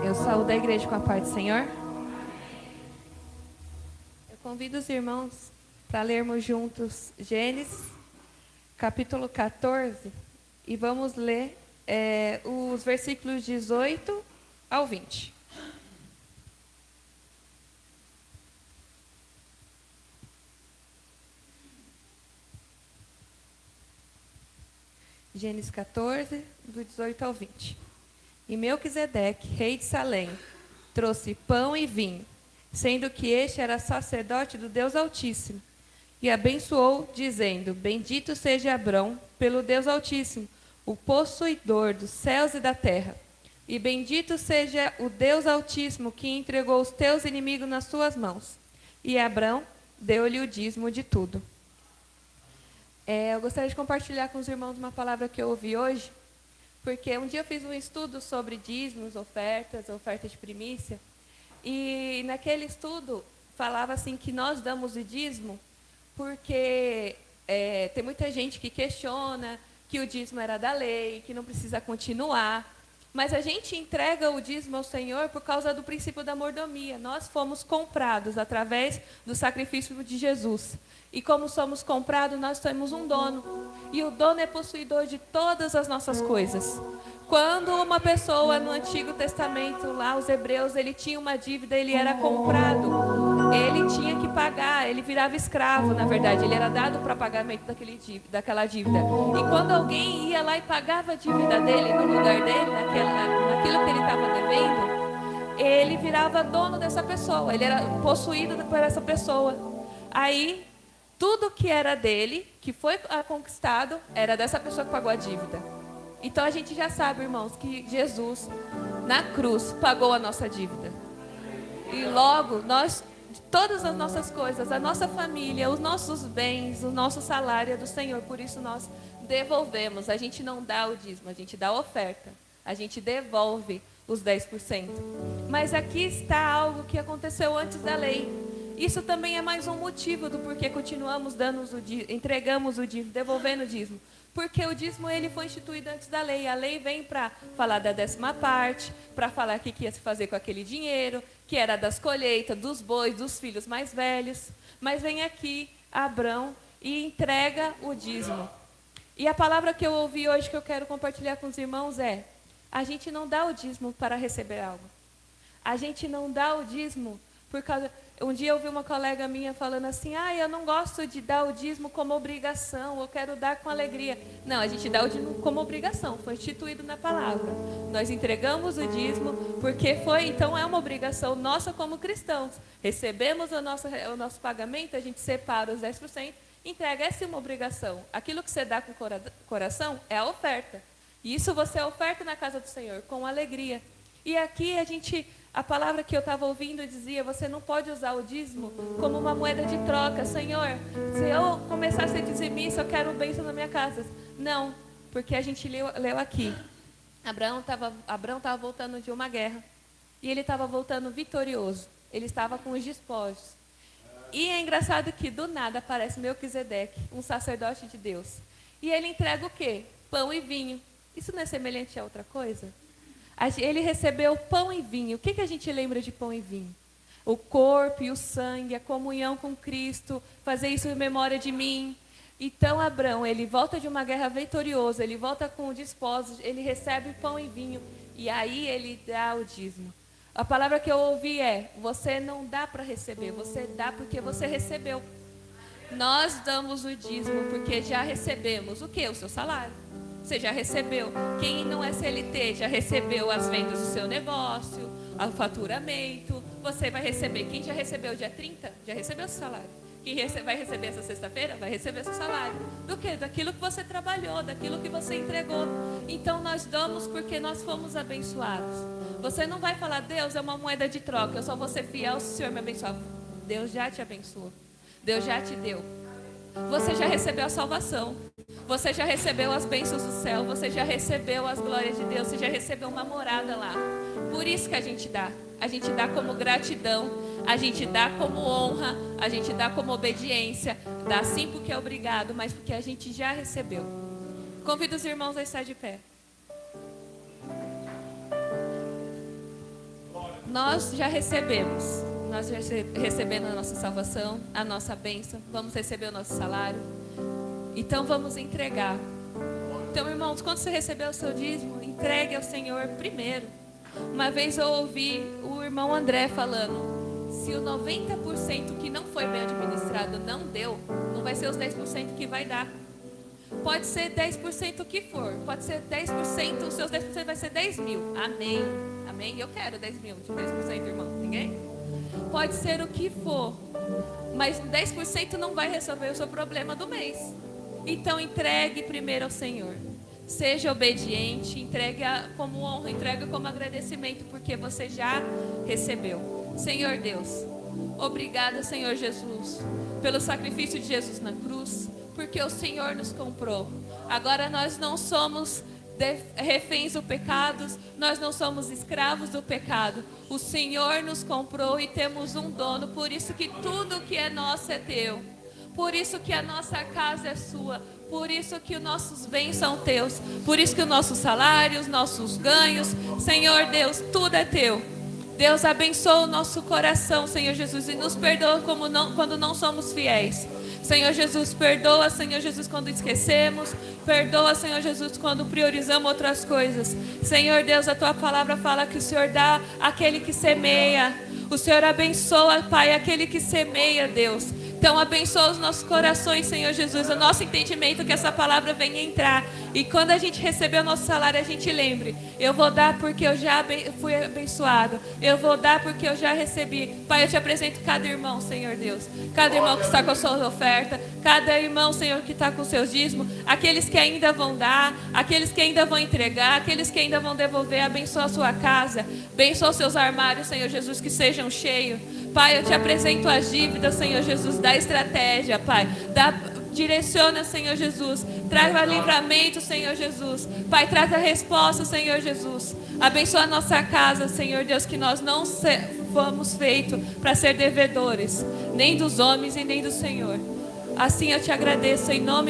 Eu saúdo a igreja com a paz do Senhor. Eu convido os irmãos para lermos juntos Gênesis, capítulo 14, e vamos ler os versículos 18 ao 20. Gênesis 14, do 18 ao 20. E Melquisedeque, rei de Salém, trouxe pão e vinho, sendo que este era sacerdote do Deus Altíssimo, e abençoou, dizendo: Bendito seja Abrão pelo Deus Altíssimo, o possuidor dos céus e da terra. E bendito seja o Deus Altíssimo, que entregou os teus inimigos nas suas mãos. E Abrão deu-lhe o dízimo de tudo. Eu gostaria de compartilhar com os irmãos uma palavra que eu ouvi hoje, porque um dia eu fiz um estudo sobre dízimos, ofertas de primícia, e naquele estudo falava assim que nós damos o dízimo porque tem muita gente que questiona que o dízimo era da lei, que não precisa continuar, mas a gente entrega o dízimo ao Senhor por causa do princípio da mordomia. Nós fomos comprados através do sacrifício de Jesus. E como somos comprados, nós temos um dono. E o dono é possuidor de todas as nossas coisas. Quando uma pessoa no Antigo Testamento, lá os hebreus, ele tinha uma dívida, ele era comprado. Ele tinha que pagar, ele virava escravo, na verdade. Ele era dado para pagamento daquela dívida. E quando alguém ia lá e pagava a dívida dele, no lugar dele, naquilo que ele estava devendo, ele virava dono dessa pessoa. Ele era possuído por essa pessoa. Aí tudo que era dele, que foi conquistado, era dessa pessoa que pagou a dívida. Então a gente já sabe, irmãos, que Jesus, na cruz, pagou a nossa dívida. E logo, nós, todas as nossas coisas, a nossa família, os nossos bens, o nosso salário é do Senhor. Por isso nós devolvemos. A gente não dá o dízimo, a gente dá a oferta. A gente devolve os 10%. Mas aqui está algo que aconteceu antes da lei. Isso também é mais um motivo do porquê continuamos entregamos o dízimo, devolvendo o dízimo. Porque o dízimo ele foi instituído antes da lei. A lei vem para falar da 10ª parte, para falar o que ia se fazer com aquele dinheiro, que era das colheitas, dos bois, dos filhos mais velhos. Mas vem aqui Abrão e entrega o dízimo. E a palavra que eu ouvi hoje, que eu quero compartilhar com os irmãos é: a gente não dá o dízimo para receber algo. A gente não dá o dízimo por causa... Um dia eu ouvi uma colega minha falando assim: eu não gosto de dar o dízimo como obrigação, eu quero dar com alegria. Não, a gente dá o dízimo como obrigação, foi instituído na palavra. Nós entregamos o dízimo porque então é uma obrigação nossa como cristãos. Recebemos o nosso pagamento, a gente separa os 10%, entrega, essa é uma obrigação. Aquilo que você dá com coração é a oferta. E isso você oferta na casa do Senhor com alegria. E aqui a palavra que eu estava ouvindo dizia: você não pode usar o dízimo como uma moeda de troca. Senhor, se eu começar a ser dizimista, eu quero bênção na minha casa. Não, porque a gente leu aqui. Abraão estava voltando de uma guerra. E ele estava voltando vitorioso. Ele estava com os despojos. E é engraçado que do nada aparece Melquisedeque, um sacerdote de Deus. E ele entrega o quê? Pão e vinho. Isso não é semelhante a outra coisa? Ele recebeu pão e vinho. O que a gente lembra de pão e vinho? O corpo e o sangue, a comunhão com Cristo, fazer isso em memória de mim. Então Abrão, ele volta de uma guerra vitorioso, ele volta com o despojo, ele recebe pão e vinho, e aí ele dá o dízimo. A palavra que eu ouvi é: você não dá para receber, você dá porque você recebeu. Nós damos o dízimo porque já recebemos o quê? O seu salário. Você já recebeu. Quem não é CLT já recebeu as vendas do seu negócio, o faturamento. Você vai receber. Quem já recebeu dia 30, já recebeu seu salário. Quem vai receber essa sexta-feira, vai receber seu salário. Do quê? Daquilo que você trabalhou, daquilo que você entregou. Então nós damos porque nós fomos abençoados. Você não vai falar: Deus é uma moeda de troca, eu só vou ser fiel se o Senhor me abençoar. Deus já te abençoou. Deus já te deu. Você já recebeu a salvação. Você já recebeu as bênçãos do céu. Você já recebeu as glórias de Deus. Você já recebeu uma morada lá. Por isso que a gente dá. A gente dá como gratidão. A gente dá como honra. A gente dá como obediência. Dá sim porque é obrigado, mas porque a gente já recebeu. Convido os irmãos a estar de pé. nós já recebemos. Nós já recebemos a nossa salvação, a nossa bênção. Vamos receber o nosso salário. Então vamos entregar. Então, irmãos, quando você receber o seu dízimo, entregue ao Senhor primeiro. Uma vez eu ouvi o irmão André falando: se o 90% que não foi bem administrado não deu, não vai ser os 10% que vai dar. Pode ser 10% o que for. Pode ser 10%, os seus 10% vai ser 10 mil. Amém. Amém? Eu quero 10 mil de 10%, irmão. Ninguém? Pode ser o que for. Mas 10% não vai resolver o seu problema do mês. Então entregue primeiro ao Senhor. Seja obediente, entregue como honra, entregue como agradecimento, porque você já recebeu. Senhor Deus, obrigada, Senhor Jesus, pelo sacrifício de Jesus na cruz, porque o Senhor nos comprou. Agora nós não somos reféns do pecado, nós não somos escravos do pecado. O Senhor nos comprou e temos um dono, por isso que tudo que é nosso é teu. Por isso que a nossa casa é sua. Por isso que os nossos bens são teus. Por isso que o nosso salário, os nossos ganhos, Senhor Deus, tudo é teu. Deus, abençoa o nosso coração, Senhor Jesus, e nos perdoa quando não somos fiéis. Senhor Jesus, perdoa, Senhor Jesus, quando esquecemos. Perdoa, Senhor Jesus, quando priorizamos outras coisas. Senhor Deus, a tua palavra fala que o Senhor dá àquele que semeia. O Senhor abençoa, Pai, aquele que semeia, Deus. Então abençoa os nossos corações, Senhor Jesus, o nosso entendimento, que essa palavra venha entrar. E quando a gente receber o nosso salário, a gente lembre: eu vou dar porque eu já fui abençoado. Eu vou dar porque eu já recebi. Pai, eu te apresento cada irmão, Senhor Deus. Cada irmão que está com a sua oferta. Cada irmão, Senhor, que está com o seu dízimo. Aqueles que ainda vão dar. Aqueles que ainda vão entregar. Aqueles que ainda vão devolver. Abençoa a sua casa. Abençoa os seus armários, Senhor Jesus, que sejam cheios. Pai, eu te apresento as dívidas, Senhor Jesus, da estratégia, Pai. Direciona, Senhor Jesus. Traga livramento, Senhor Jesus. Pai, traga resposta, Senhor Jesus. Abençoa a nossa casa, Senhor Deus, que nós não fomos feitos para ser devedores, nem dos homens e nem do Senhor. Assim eu te agradeço em nome